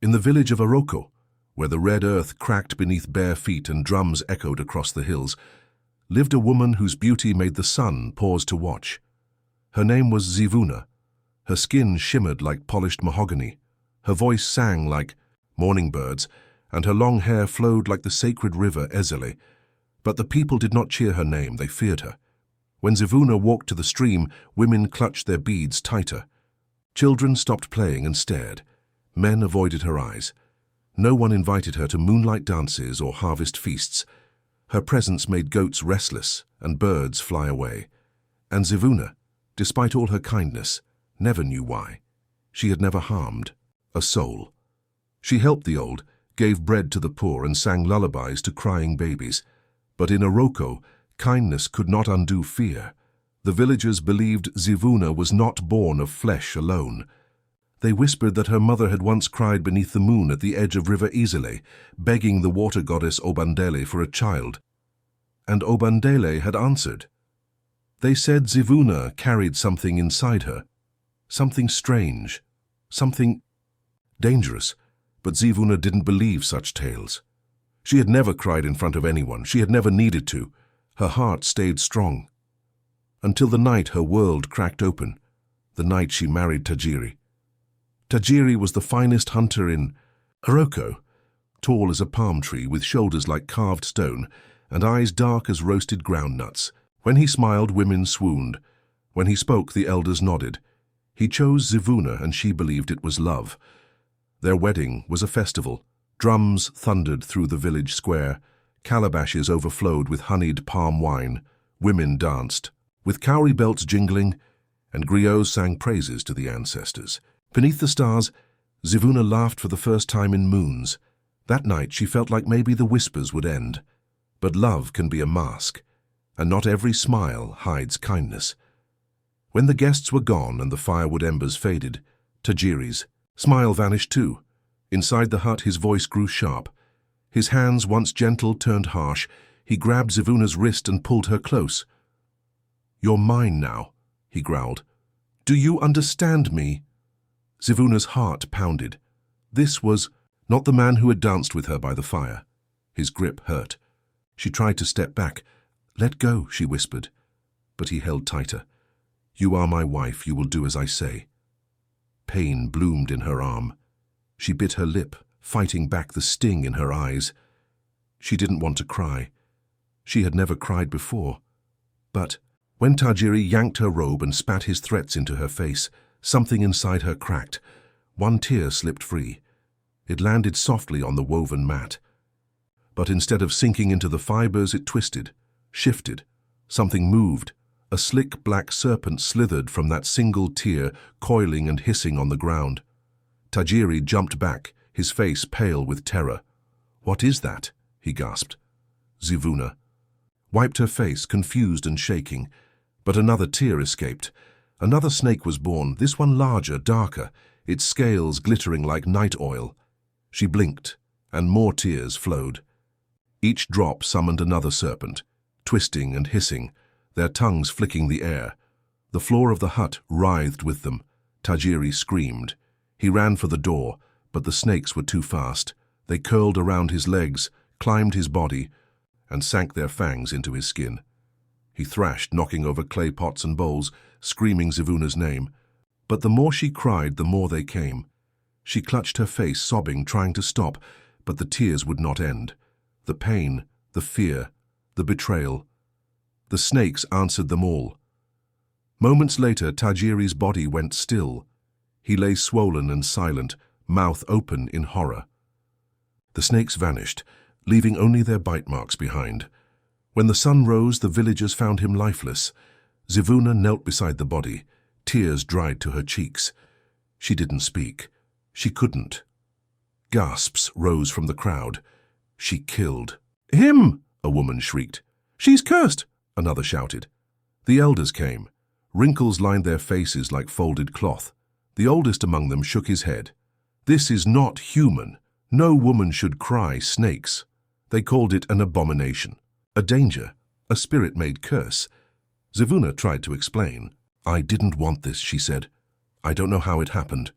In the village of Aroko, where the red earth cracked beneath bare feet and drums echoed across the hills, lived a woman whose beauty made the sun pause to watch. Her name was Zivuna. Her skin shimmered like polished mahogany. Her voice sang like morning birds, and her long hair flowed like the sacred river Ezele. But the people did not cheer her name, they feared her. When Zivuna walked to the stream, women clutched their beads tighter. Children stopped playing and stared. Men avoided her eyes. No one invited her to moonlight dances or harvest feasts. Her presence made goats restless and birds fly away. And Zivuna, despite all her kindness, never knew why. She had never harmed a soul. She helped the old, gave bread to the poor, and sang lullabies to crying babies. But in Aroko, kindness could not undo fear. The villagers believed Zivuna was not born of flesh alone. They whispered that her mother had once cried beneath the moon at the edge of River Ezele, begging the water goddess Obandele for a child. And Obandele had answered. They said Zivuna carried something inside her, something strange, something dangerous, but Zivuna didn't believe such tales. She had never cried in front of anyone. She had never needed to. Her heart stayed strong. Until the night her world cracked open, the night she married Tajiri. Tajiri was the finest hunter in Aroko, tall as a palm tree with shoulders like carved stone and eyes dark as roasted groundnuts. When he smiled, women swooned. When he spoke, the elders nodded. He chose Zivuna, and she believed it was love. Their wedding was a festival. Drums thundered through the village square. Calabashes overflowed with honeyed palm wine. Women danced, with cowrie belts jingling, and griots sang praises to the ancestors. Beneath the stars, Zivuna laughed for the first time in moons. That night she felt like maybe the whispers would end. But love can be a mask, and not every smile hides kindness. When the guests were gone and the firewood embers faded, Tajiri's smile vanished too. Inside the hut his voice grew sharp. His hands, once gentle, turned harsh. He grabbed Zivuna's wrist and pulled her close. "You're mine now," he growled. "Do you understand me?" Zivuna's heart pounded. This was not the man who had danced with her by the fire. His grip hurt. She tried to step back. "Let go," she whispered. But he held tighter. "You are my wife. You will do as I say." Pain bloomed in her arm. She bit her lip, fighting back the sting in her eyes. She didn't want to cry. She had never cried before. But when Tajiri yanked her robe and spat his threats into her face, something inside her cracked. One tear slipped free. It landed softly on the woven mat. But instead of sinking into the fibers, it twisted, shifted. Something moved. A slick black serpent slithered from that single tear, coiling and hissing on the ground. Tajiri jumped back, his face pale with terror. "What is that?" he gasped. Zivuna wiped her face, confused and shaking. But another tear escaped. Another snake was born, this one larger, darker, its scales glittering like night oil. She blinked, and more tears flowed. Each drop summoned another serpent, twisting and hissing, their tongues flicking the air. The floor of the hut writhed with them. Tajiri screamed. He ran for the door, but the snakes were too fast. They curled around his legs, climbed his body, and sank their fangs into his skin. He thrashed, knocking over clay pots and bowls, screaming Zivuna's name. But the more she cried, the more they came. She clutched her face, sobbing, trying to stop, but the tears would not end. The pain, the fear, the betrayal. The snakes answered them all. Moments later, Tajiri's body went still. He lay swollen and silent, mouth open in horror. The snakes vanished, leaving only their bite marks behind. When the sun rose, the villagers found him lifeless. Zivuna knelt beside the body. Tears dried to her cheeks. She didn't speak. She couldn't. Gasps rose from the crowd. "She killed him!" a woman shrieked. "She's cursed!" another shouted. The elders came. Wrinkles lined their faces like folded cloth. The oldest among them shook his head. "This is not human. No woman should cry snakes." They called it an abomination, a danger, a spirit-made curse. Zivuna tried to explain. "I didn't want this," she said. "I don't know how it happened.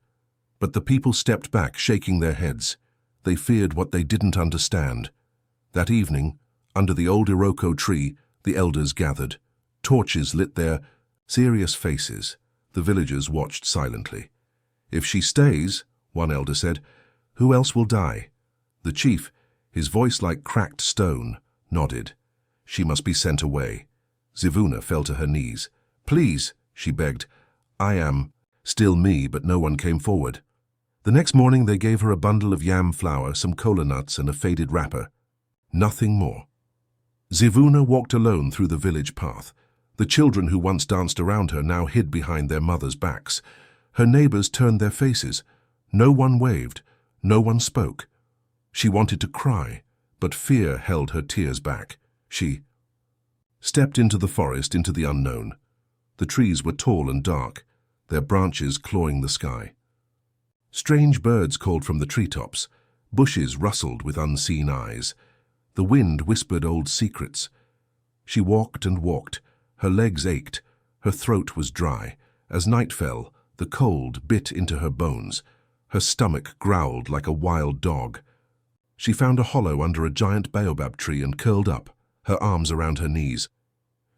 But the people stepped back, shaking their heads. They feared what they didn't understand. That evening, under the old Aroko tree, the elders gathered. Torches lit their serious faces. The villagers watched silently. "If she stays," one elder said, "who else will die?" The chief, his voice like cracked stone, nodded. "She must be sent away." Zivuna fell to her knees. "Please," she begged. "I am still me," but no one came forward. The next morning they gave her a bundle of yam flour, some kola nuts and a faded wrapper. Nothing more. Zivuna walked alone through the village path. The children who once danced around her now hid behind their mothers' backs. Her neighbors turned their faces. No one waved. No one spoke. She wanted to cry, but fear held her tears back. She stepped into the forest, into the unknown. The trees were tall and dark, their branches clawing the sky. Strange birds called from the treetops. Bushes rustled with unseen eyes. The wind whispered old secrets. She walked and walked. Her legs ached. Her throat was dry. As night fell, the cold bit into her bones. Her stomach growled like a wild dog. She found a hollow under a giant baobab tree and curled up, her arms around her knees.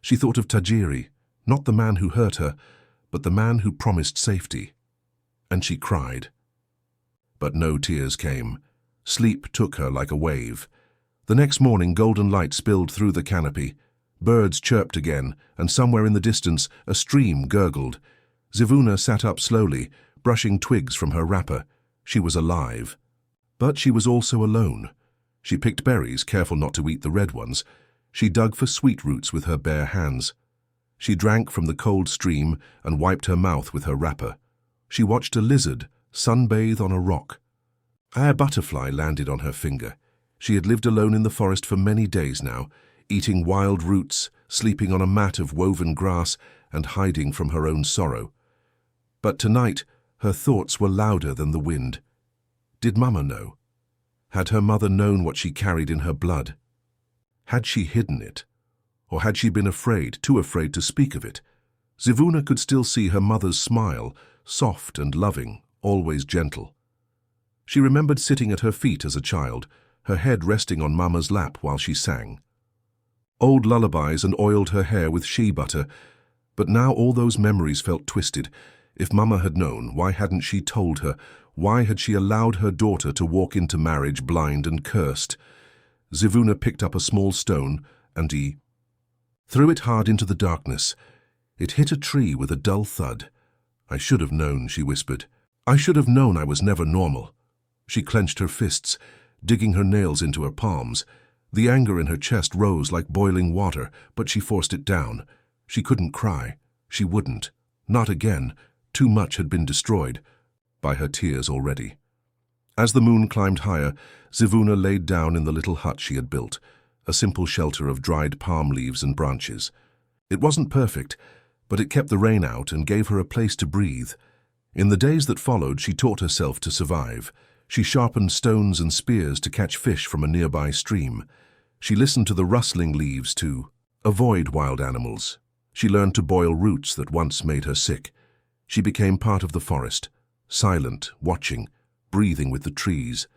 She thought of Tajiri, not the man who hurt her, but the man who promised safety. And she cried. But no tears came. Sleep took her like a wave. The next morning, golden light spilled through the canopy. Birds chirped again, and somewhere in the distance, a stream gurgled. Zivuna sat up slowly, brushing twigs from her wrapper. She was alive. But she was also alone. She picked berries, careful not to eat the red ones. She dug for sweet roots with her bare hands. She drank from the cold stream and wiped her mouth with her wrapper. She watched a lizard sunbathe on a rock. A butterfly landed on her finger. She had lived alone in the forest for many days now, eating wild roots, sleeping on a mat of woven grass, and hiding from her own sorrow. But tonight, her thoughts were louder than the wind. Did Mama know? Had her mother known what she carried in her blood? Had she hidden it? Or had she been afraid, too afraid to speak of it? Zivuna could still see her mother's smile, soft and loving, always gentle. She remembered sitting at her feet as a child, her head resting on Mama's lap while she sang. Old lullabies and oiled her hair with shea butter, but now all those memories felt twisted. If Mama had known, why hadn't she told her? Why had she allowed her daughter to walk into marriage blind and cursed? Zivuna picked up a small stone and he threw it hard into the darkness. It hit a tree with a dull thud. "I should have known," she whispered. "I should have known I was never normal." She clenched her fists, digging her nails into her palms. The anger in her chest rose like boiling water, but she forced it down. She couldn't cry. She wouldn't. Not again. Too much had been destroyed by her tears already. As the moon climbed higher, Zivuna laid down in the little hut she had built, a simple shelter of dried palm leaves and branches. It wasn't perfect, but it kept the rain out and gave her a place to breathe. In the days that followed, she taught herself to survive. She sharpened stones and spears to catch fish from a nearby stream. She listened to the rustling leaves to avoid wild animals. She learned to boil roots that once made her sick. She became part of the forest, silent, watching, breathing with the trees.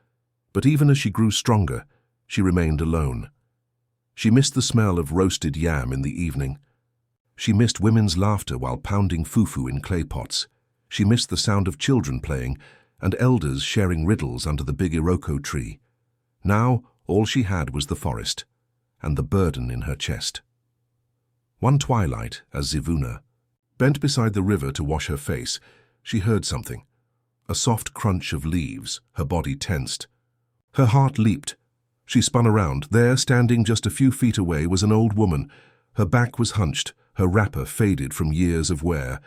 But even as she grew stronger, she remained alone. She missed the smell of roasted yam in the evening. She missed women's laughter while pounding fufu in clay pots. She missed the sound of children playing and elders sharing riddles under the big Aroko tree. Now all she had was the forest and the burden in her chest. One twilight, as Zivuna bent beside the river to wash her face, she heard something. A soft crunch of leaves, her body tensed. Her heart leaped. She spun around. There, standing just a few feet away, was an old woman. Her back was hunched, her wrapper faded from years of wear.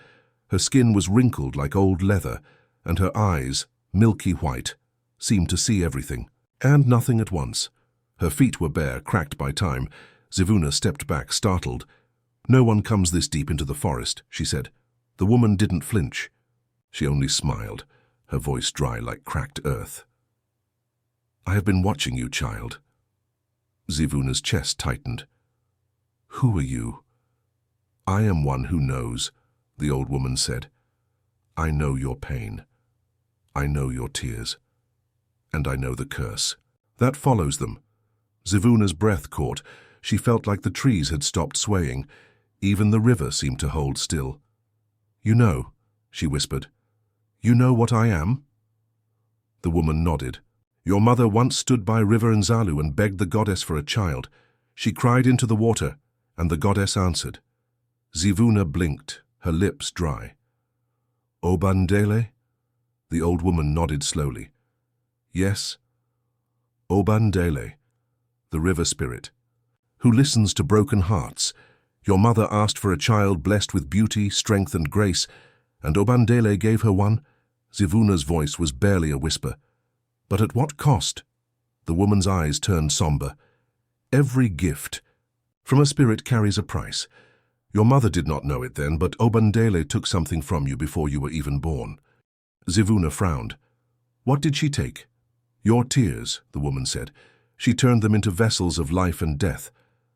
Her skin was wrinkled like old leather, and her eyes, milky white, seemed to see everything, and nothing at once. Her feet were bare, cracked by time. Zivuna stepped back, startled. "No one comes this deep into the forest," she said. The woman didn't flinch. She only smiled, her voice dry like cracked earth. "I have been watching you, child." Zivuna's chest tightened. "Who are you?" "I am one who knows," the old woman said. "I know your pain. I know your tears, and I know the curse that follows them. Zivuna's breath caught. She felt like the trees had stopped swaying. Even the river seemed to hold still. You know, she whispered. You know what I am? The woman nodded. Your mother once stood by River Nzalu and begged the goddess for a child. She cried into the water, and the goddess answered. Zivuna blinked, her lips dry. Obandele? The old woman nodded slowly. Yes, Obandele, the river spirit, who listens to broken hearts. Your mother asked for a child blessed with beauty, strength and grace, and Obandele gave her one. Zivuna's voice was barely a whisper. But at what cost? The woman's eyes turned somber. Every gift from a spirit carries a price. Your mother did not know it then, but Obandele took something from you before you were even born. Zivuna frowned. What did she take? Your tears, the woman said. She turned them into vessels of life and death.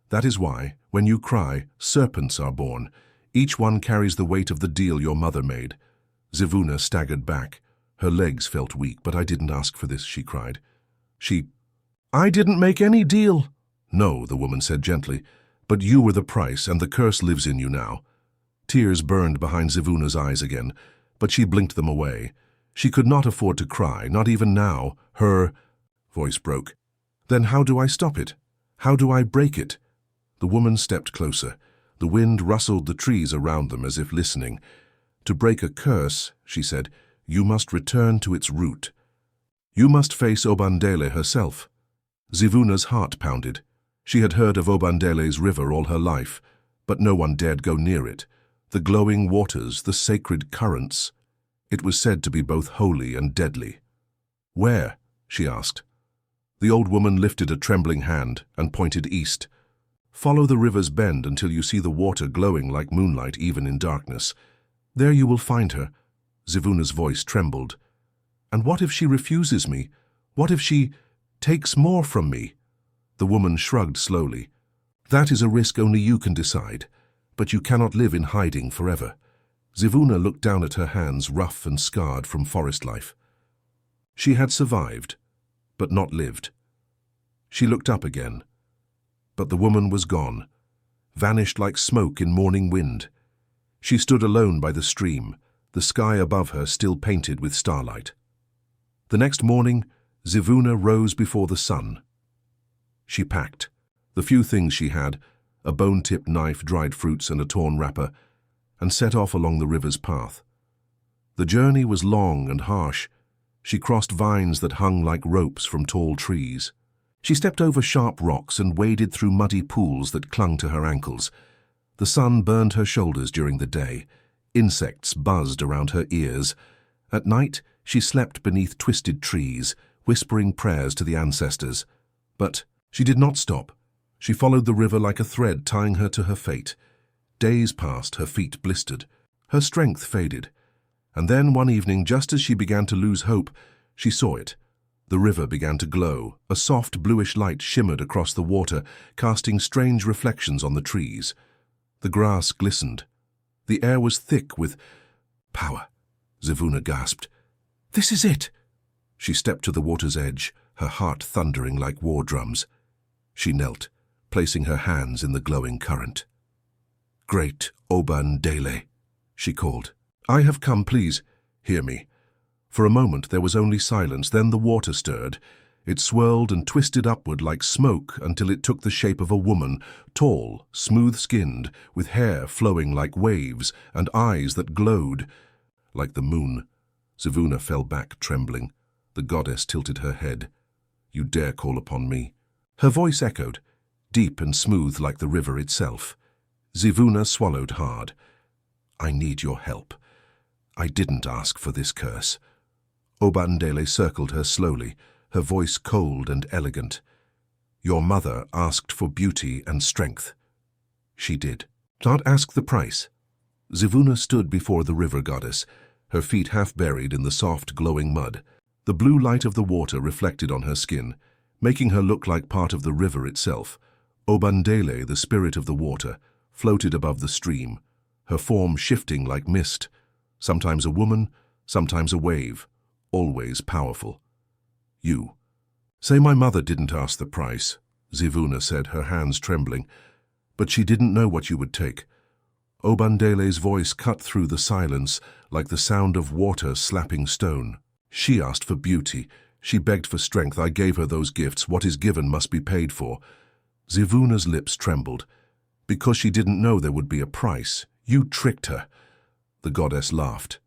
That is why, when you cry, serpents are born. Each one carries the weight of the deal your mother made. Zivuna staggered back. Her legs felt weak. But I didn't ask for this, she cried. I didn't make any deal. No, the woman said gently, but you were the price, and the curse lives in you now. Tears burned behind Zivuna's eyes again, but she blinked them away. She could not afford to cry, not even now. Her voice broke. Then how do I stop it? How do I break it? The woman stepped closer. The wind rustled the trees around them as if listening. To break a curse, she said, you must return to its root. You must face Obandele herself. Zivuna's heart pounded. She had heard of Obandele's river all her life, but no one dared go near it. The glowing waters, the sacred currents. It was said to be both holy and deadly. Where? She asked. The old woman lifted a trembling hand and pointed east. Follow the river's bend until you see the water glowing like moonlight even in darkness. There you will find her. Zivuna's voice trembled. And what if she refuses me? What if she takes more from me? The woman shrugged slowly. That is a risk only you can decide, but you cannot live in hiding forever. Zivuna looked down at her hands, rough and scarred from forest life. She had survived, but not lived. She looked up again, but the woman was gone, vanished like smoke in morning wind. She stood alone by the stream, the sky above her still painted with starlight. The next morning, Zivuna rose before the sun. She packed the few things she had, a bone-tipped knife, dried fruits and a torn wrapper, and set off along the river's path. The journey was long and harsh. She crossed vines that hung like ropes from tall trees. She stepped over sharp rocks and waded through muddy pools that clung to her ankles. The sun burned her shoulders during the day. Insects buzzed around her ears. At night, she slept beneath twisted trees, whispering prayers to the ancestors. But she did not stop. She followed the river like a thread tying her to her fate. Days passed, her feet blistered. Her strength faded. And then one evening, just as she began to lose hope, she saw it. The river began to glow. A soft bluish light shimmered across the water, casting strange reflections on the trees. The grass glistened. The air was thick with power. Zivuna gasped. This is it! She stepped to the water's edge, her heart thundering like war drums. She knelt, placing her hands in the glowing current. Great Obandele, she called. I have come, please, hear me. For a moment there was only silence, then the water stirred. It swirled and twisted upward like smoke until it took the shape of a woman, tall, smooth-skinned, with hair flowing like waves and eyes that glowed like the moon. Zivuna fell back, trembling. The goddess tilted her head. You dare call upon me? Her voice echoed, deep and smooth like the river itself. Zivuna swallowed hard. I need your help. I didn't ask for this curse. Obandele circled her slowly, her voice cold and elegant. Your mother asked for beauty and strength. She did. Not ask the price. Zivuna stood before the river goddess, her feet half buried in the soft, glowing mud. The blue light of the water reflected on her skin, making her look like part of the river itself. Obandele, the spirit of the water, floated above the stream, her form shifting like mist, sometimes a woman, sometimes a wave, always powerful. You. Say my mother didn't ask the price, Zivuna said, her hands trembling, but she didn't know what you would take. Obandele's voice cut through the silence like the sound of water slapping stone. She asked for beauty. She begged for strength. I gave her those gifts. What is given must be paid for. Zivuna's lips trembled. Because she didn't know there would be a price. You tricked her. The goddess laughed.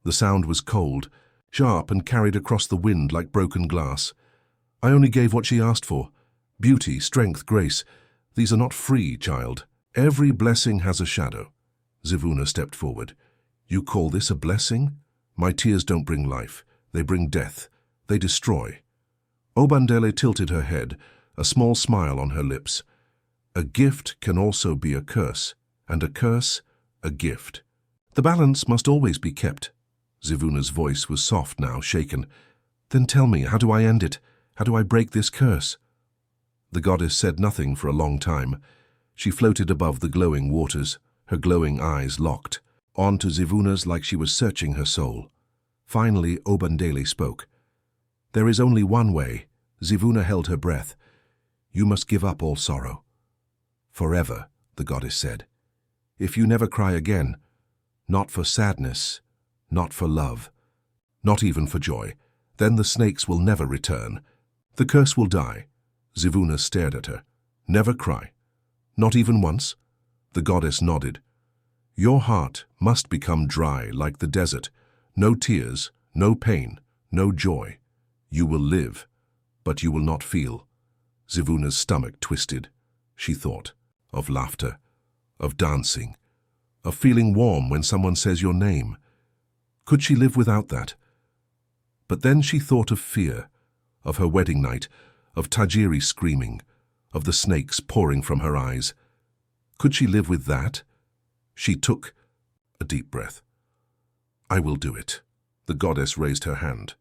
The sound was cold, sharp, and carried across the wind like broken glass. I only gave what she asked for. Beauty, strength, grace. These are not free, child. Every blessing has a shadow. Zivuna stepped forward. You call this a blessing? My tears don't bring life. They bring death. They destroy. Obandele tilted her head, a small smile on her lips. A gift can also be a curse, and a curse, a gift. The balance must always be kept. Zivuna's voice was soft now, shaken. Then tell me, how do I end it? How do I break this curse? The goddess said nothing for a long time. She floated above the glowing waters, her glowing eyes locked, onto Zivuna's like she was searching her soul. Finally, Obandele spoke. There is only one way. Zivuna held her breath. You must give up all sorrow. Forever, the goddess said. If you never cry again, not for sadness, not for love, not even for joy, then the snakes will never return. The curse will die. Zivuna stared at her. Never cry. Not even once? The goddess nodded. Your heart must become dry like the desert. No tears, no pain, no joy. You will live, but you will not feel. Zivuna's stomach twisted. She thought of laughter, of dancing, of feeling warm when someone says your name. Could she live without that? But then she thought of fear, of her wedding night, of Tajiri screaming, of the snakes pouring from her eyes. Could she live with that? She took a deep breath. I will do it. The goddess raised her hand.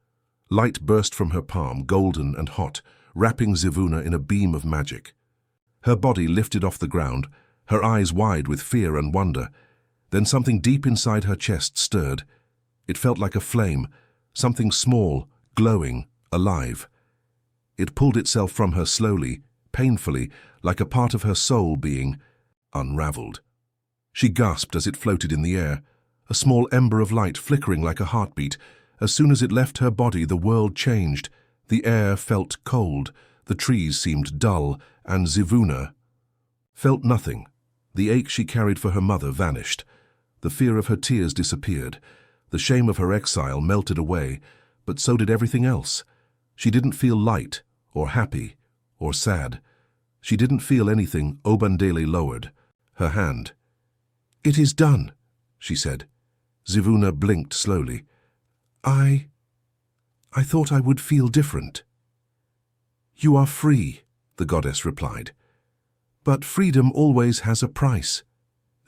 Light burst from her palm, golden and hot, wrapping Zivuna in a beam of magic. Her body lifted off the ground, her eyes wide with fear and wonder. Then something deep inside her chest stirred. It felt like a flame, something small, glowing, alive. It pulled itself from her slowly, painfully, like a part of her soul being unraveled. She gasped as it floated in the air, a small ember of light flickering like a heartbeat. As soon as it left her body, the world changed. The air felt cold, the trees seemed dull, and Zivuna felt nothing. The ache she carried for her mother vanished. The fear of her tears disappeared. The shame of her exile melted away, but so did everything else. She didn't feel light, or happy, or sad. She didn't feel anything. Obandele lowered her hand. It is done, she said. Zivuna blinked slowly. I thought I would feel different. You are free, the goddess replied. But freedom always has a price.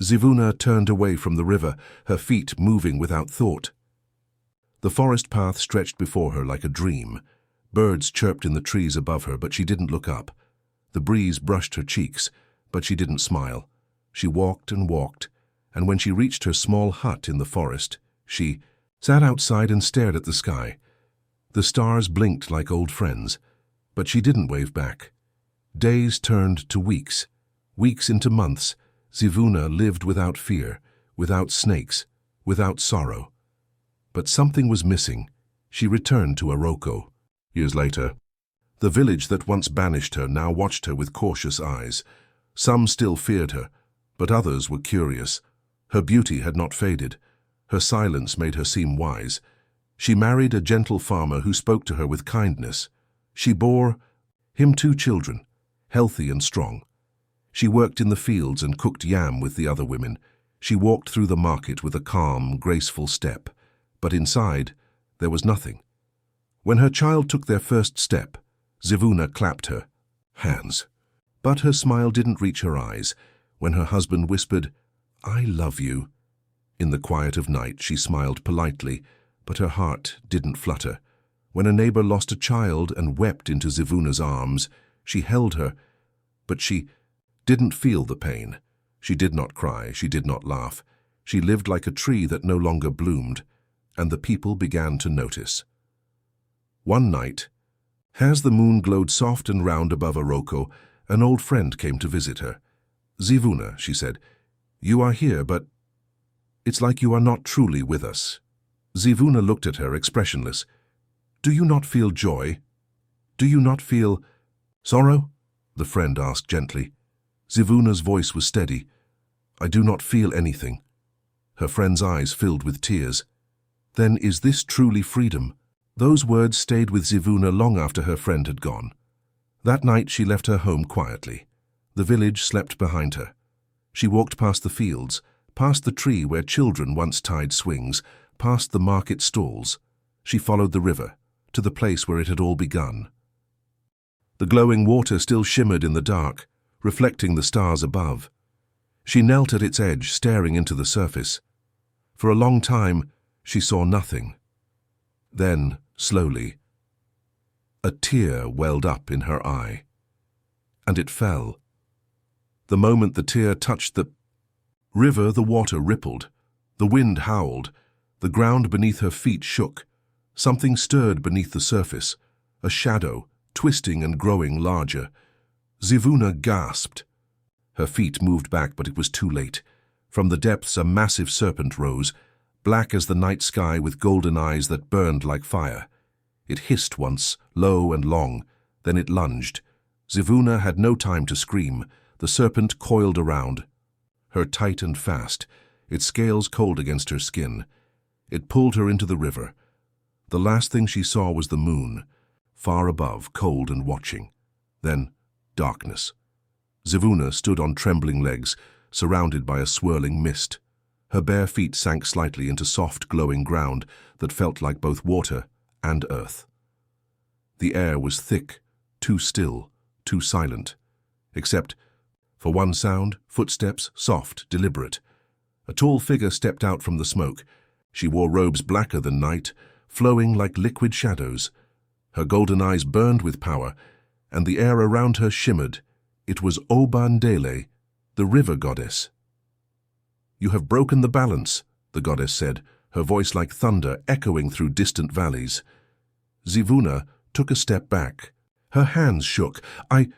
Zivuna turned away from the river, her feet moving without thought. The forest path stretched before her like a dream. Birds chirped in the trees above her, but she didn't look up. The breeze brushed her cheeks, but she didn't smile. She walked and walked, and when she reached her small hut in the forest, she sat outside and stared at the sky. The stars blinked like old friends, but she didn't wave back. Days turned to weeks, weeks into months. Zivuna lived without fear, without snakes, without sorrow. But something was missing. She returned to Aroko. Years later, the village that once banished her now watched her with cautious eyes. Some still feared her, but others were curious. Her beauty had not faded. Her silence made her seem wise. She married a gentle farmer who spoke to her with kindness. She bore him 2 children, healthy and strong. She worked in the fields and cooked yam with the other women. She walked through the market with a calm, graceful step. But inside, there was nothing. When her child took their first step, Zivuna clapped her hands. But her smile didn't reach her eyes. When her husband whispered, "I love you," in the quiet of night, she smiled politely, but her heart didn't flutter. When a neighbor lost a child and wept into Zivuna's arms, she held her, but she didn't feel the pain. She did not cry, she did not laugh. She lived like a tree that no longer bloomed, and the people began to notice. One night, as the moon glowed soft and round above Aroko, an old friend came to visit her. "Zivuna," she said, "you are here, but it's like you are not truly with us." Zivuna looked at her, expressionless. "Do you not feel joy? Do you not feel sorrow?" the friend asked gently. Zivuna's voice was steady. "I do not feel anything." Her friend's eyes filled with tears. "Then is this truly freedom?" Those words stayed with Zivuna long after her friend had gone. That night she left her home quietly. The village slept behind her. She walked past the fields, past the tree where children once tied swings, past the market stalls. She followed the river, to the place where it had all begun. The glowing water still shimmered in the dark, reflecting the stars above. She knelt at its edge, staring into the surface. For a long time, she saw nothing. Then, slowly, a tear welled up in her eye, and it fell. The moment the tear touched the river, the water rippled, the wind howled, the ground beneath her feet shook. Something stirred beneath the surface, a shadow, twisting and growing larger. Zivuna gasped. Her feet moved back, but it was too late. From the depths a massive serpent rose, black as the night sky with golden eyes that burned like fire. It hissed once, low and long, then it lunged. Zivuna had no time to scream. The serpent coiled around her tight and fast, its scales cold against her skin. It pulled her into the river. The last thing she saw was the moon, far above, cold and watching. Then, darkness. Zivuna stood on trembling legs, surrounded by a swirling mist. Her bare feet sank slightly into soft, glowing ground that felt like both water and earth. The air was thick, too still, too silent, except for one sound, footsteps, soft, deliberate. A tall figure stepped out from the smoke. She wore robes blacker than night, flowing like liquid shadows. Her golden eyes burned with power, and the air around her shimmered. It was Obandele, the river goddess. "You have broken the balance," the goddess said, her voice like thunder echoing through distant valleys. Zivuna took a step back. Her hands shook. I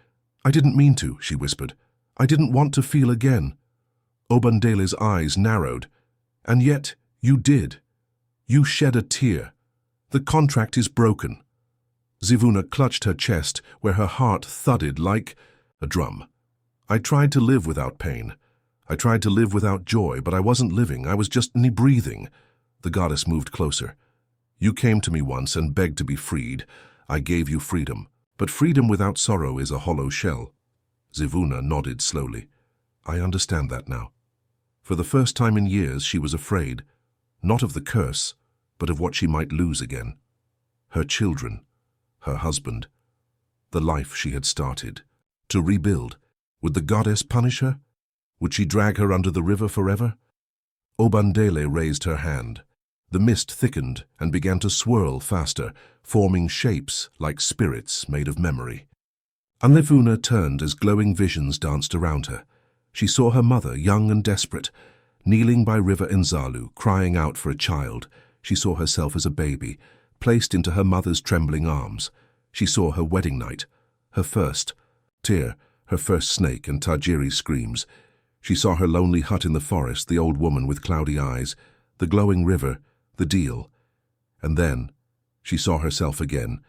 didn't mean to," she whispered. "I didn't want to feel again." Obandele's eyes narrowed. "And yet you did. You shed a tear. The contract is broken." Zivuna clutched her chest, where her heart thudded like a drum. "I tried to live without pain. I tried to live without joy, but I wasn't living. I was just breathing." The goddess moved closer. "You came to me once and begged to be freed. I gave you freedom. But freedom without sorrow is a hollow shell." Zivuna nodded slowly. "I understand that now." For the first time in years, she was afraid, not of the curse, but of what she might lose again. Her children, her husband, the life she had started. To rebuild. Would the goddess punish her? Would she drag her under the river forever? Obandele raised her hand. The mist thickened and began to swirl faster, forming shapes like spirits made of memory. Zivuna turned as glowing visions danced around her. She saw her mother, young and desperate, kneeling by River Nzalu, crying out for a child. She saw herself as a baby, placed into her mother's trembling arms. She saw her wedding night, her first tear, her first snake and Tajiri screams. She saw her lonely hut in the forest, the old woman with cloudy eyes, the glowing river, the deal. And then she saw herself again,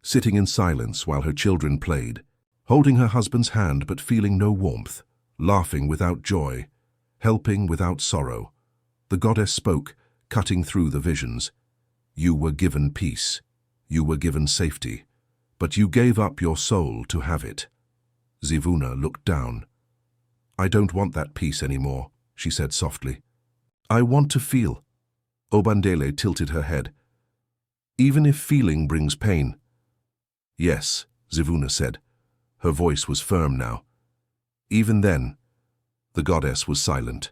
sitting in silence while her children played, holding her husband's hand but feeling no warmth, laughing without joy, helping without sorrow. The goddess spoke, cutting through the visions. "You were given peace. You were given safety. But you gave up your soul to have it." Zivuna looked down. "I don't want that peace anymore," she said softly. "I want to feel." Obandele tilted her head. "Even if feeling brings pain." "Yes," Zivuna said. Her voice was firm now. "Even then." The goddess was silent.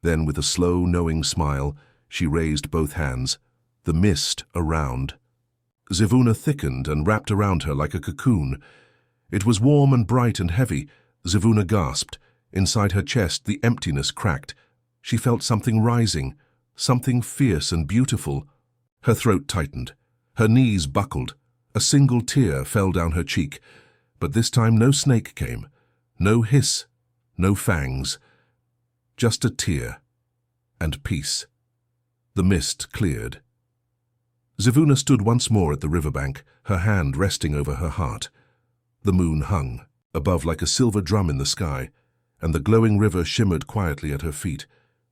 Then, with a slow, knowing smile, she raised both hands. The mist around Zivuna thickened and wrapped around her like a cocoon. It was warm and bright and heavy. Zivuna gasped. Inside her chest, the emptiness cracked. She felt something rising, something fierce and beautiful. Her throat tightened. Her knees buckled. A single tear fell down her cheek, but this time no snake came. No hiss, no fangs. Just a tear and peace. The mist cleared. Zivuna stood once more at the riverbank, her hand resting over her heart. The moon hung, above like a silver drum in the sky, and the glowing river shimmered quietly at her feet.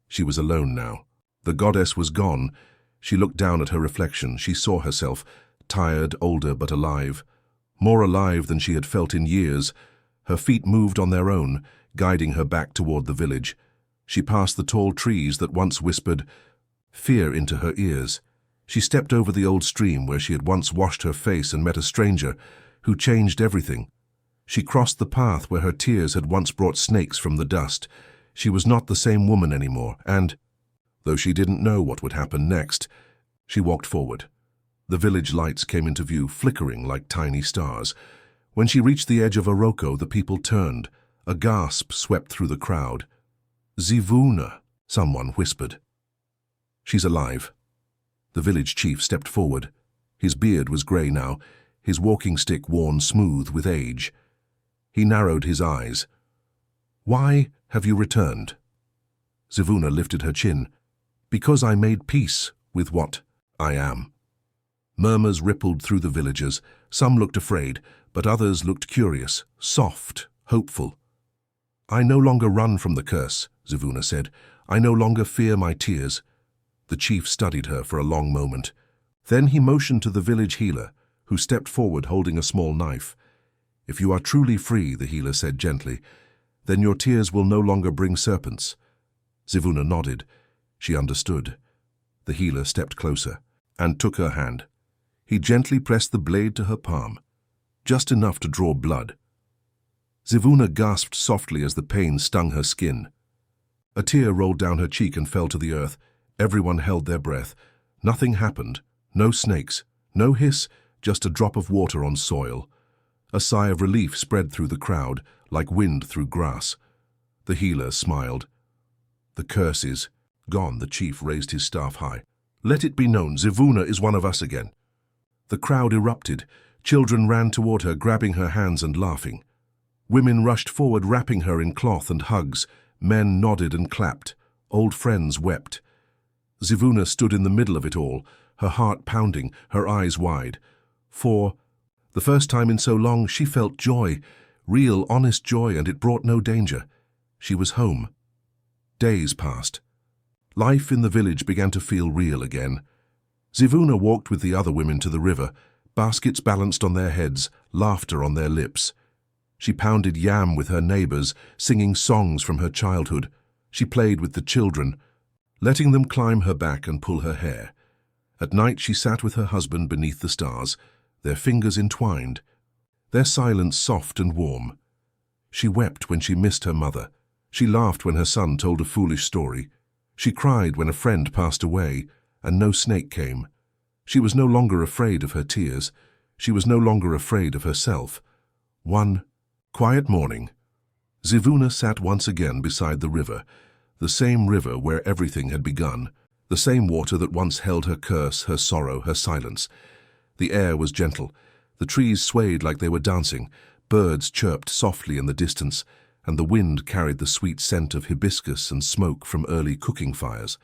She was alone now. The goddess was gone. She looked down at her reflection. She saw herself, tired, older, but alive. More alive than she had felt in years. Her feet moved on their own, guiding her back toward the village. She passed the tall trees that once whispered fear into her ears. She stepped over the old stream where she had once washed her face and met a stranger who changed everything. She crossed the path where her tears had once brought snakes from the dust. She was not the same woman anymore, and, though she didn't know what would happen next, she walked forward. The village lights came into view, flickering like tiny stars. When she reached the edge of Aroko, the people turned. A gasp swept through the crowd. "Zivuna," someone whispered. "She's alive." The village chief stepped forward. His beard was grey now, his walking stick worn smooth with age. He narrowed his eyes. "Why have you returned?" Zivuna lifted her chin. "Because I made peace with what I am." Murmurs rippled through the villagers. Some looked afraid, but others looked curious, soft, hopeful. "I no longer run from the curse," Zivuna said. "I no longer fear my tears." The chief studied her for a long moment. Then he motioned to the village healer, who stepped forward holding a small knife. "If you are truly free," the healer said gently, "then your tears will no longer bring serpents." Zivuna nodded. She understood. The healer stepped closer and took her hand. He gently pressed the blade to her palm, just enough to draw blood. Zivuna gasped softly as the pain stung her skin. A tear rolled down her cheek and fell to the earth. Everyone held their breath. Nothing happened. No snakes. No hiss, just a drop of water on soil. A sigh of relief spread through the crowd, like wind through grass. The healer smiled. "The curse is gone." The chief raised his staff high. "Let it be known, Zivuna is one of us again." The crowd erupted. Children ran toward her, grabbing her hands and laughing. Women rushed forward, wrapping her in cloth and hugs. Men nodded and clapped. Old friends wept. Zivuna stood in the middle of it all, her heart pounding, her eyes wide. For the first time in so long, she felt joy, real, honest joy, and it brought no danger. She was home. Days passed. Life in the village began to feel real again. Zivuna walked with the other women to the river, baskets balanced on their heads, laughter on their lips. She pounded yam with her neighbors, singing songs from her childhood. She played with the children, letting them climb her back and pull her hair. At night she sat with her husband beneath the stars, their fingers entwined, their silence soft and warm. She wept when she missed her mother. She laughed when her son told a foolish story. She cried when a friend passed away, and no snake came. She was no longer afraid of her tears. She was no longer afraid of herself. One quiet morning, Zivuna sat once again beside the same river where everything had begun, the same water that once held her curse, her sorrow, her silence. The air was gentle. The trees swayed like they were dancing. Birds chirped softly in the distance, and the wind carried the sweet scent of hibiscus and smoke from early cooking fires.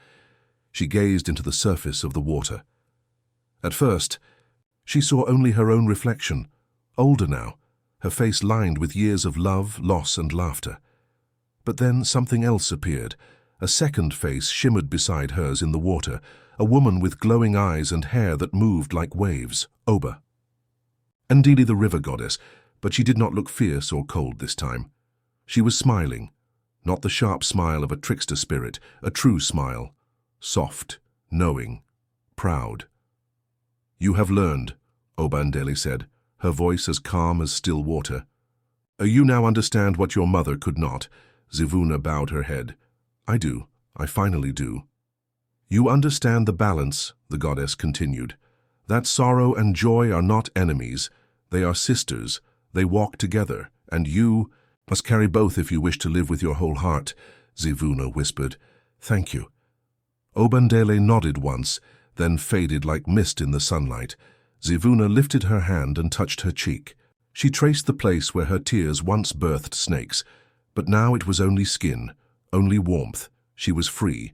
She gazed into the surface of the water. At first, she saw only her own reflection, older now, her face lined with years of love, loss, and laughter. But then something else appeared. A second face shimmered beside hers in the water, a woman with glowing eyes and hair that moved like waves, Oba. Indeed, the river goddess, but she did not look fierce or cold this time. She was smiling, not the sharp smile of a trickster spirit, a true smile, soft, knowing, proud. "You have learned," Obandeli said, her voice as calm as still water. "You now understand what your mother could not." Zivuna bowed her head. "I do. I finally do." "You understand the balance," the goddess continued. "That sorrow and joy are not enemies. They are sisters. They walk together, and you must carry both if you wish to live with your whole heart," Zivuna whispered. "Thank you." Obandele nodded once, then faded like mist in the sunlight. Zivuna lifted her hand and touched her cheek. She traced the place where her tears once birthed snakes, but now it was only skin, only warmth. She was free,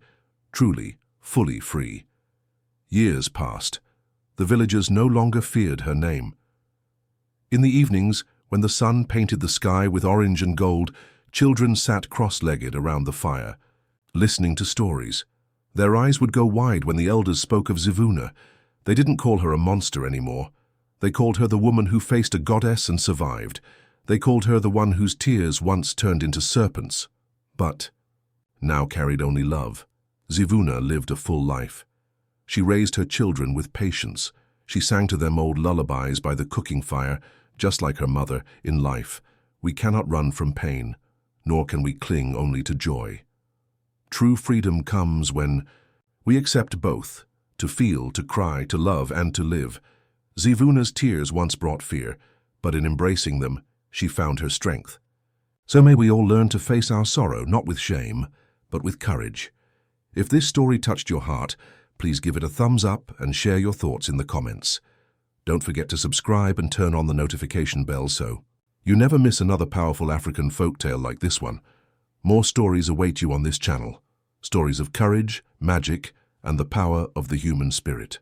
truly, fully free. Years passed. The villagers no longer feared her name. In the evenings, when the sun painted the sky with orange and gold, children sat cross-legged around the fire, listening to stories. Their eyes would go wide when the elders spoke of Zivuna. They didn't call her a monster anymore. They called her the woman who faced a goddess and survived. They called her the one whose tears once turned into serpents, but now carried only love. Zivuna lived a full life. She raised her children with patience. She sang to them old lullabies by the cooking fire, just like her mother. In life, we cannot run from pain, nor can we cling only to joy. True freedom comes when we accept both, to feel, to cry, to love, and to live. Zivuna's tears once brought fear, but in embracing them, she found her strength. So may we all learn to face our sorrow, not with shame, but with courage. If this story touched your heart, please give it a thumbs up and share your thoughts in the comments. Don't forget to subscribe and turn on the notification bell so you never miss another powerful African folktale like this one. More stories await you on this channel. Stories of courage, magic, and the power of the human spirit.